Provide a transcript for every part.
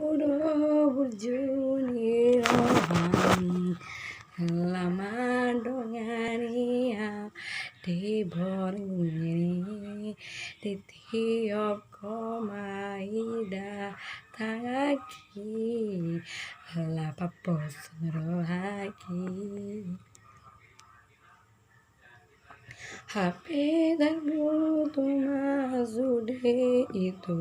Udo burjuni rohan lama dongania di borngini di tiop komaida tangaki lapa pos rohaki HP dan Bluetooth masude itu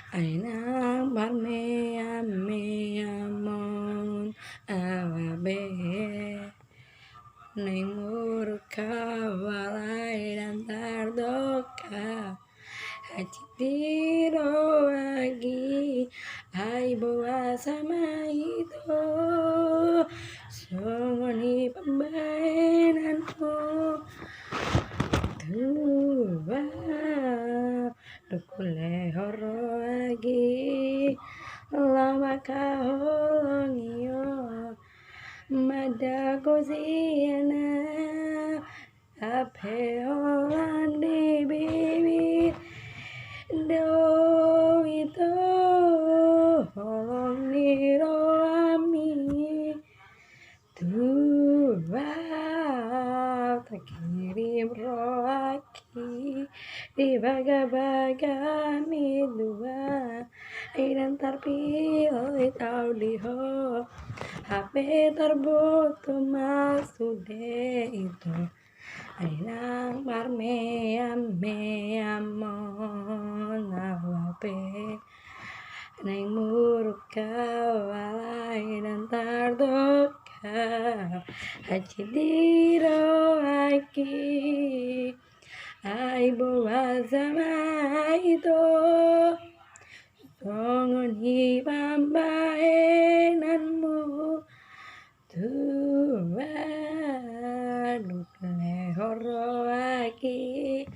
aina barmea mea mon awabe neng murka walai dan tardoka haji tiro lagi ai bawa sama itu songoni pembainanku tua dukule horo lagi lama kaholongio mada kosiana ape olan di bibir do itu holong niro ami tua tak kirim rohaki di baga-baga mi dua dan terpilih tau diho HP terbutuh masude itu ainang marmeam meamon awape neng murka walai dan tardoka haji diro aki ai bawa sama itu songon hibam baenanmu tua dukle horo aki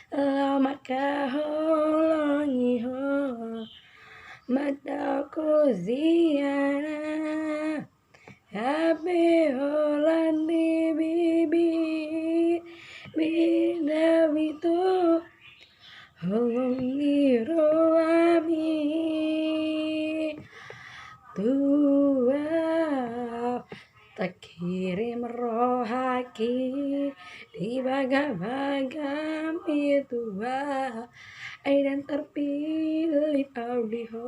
lama kaholongi ho mada koziana abe holan di bibir bina itu holong niro ami tua tak kirim rohaki di baga-baga mi tua dan terpilih audio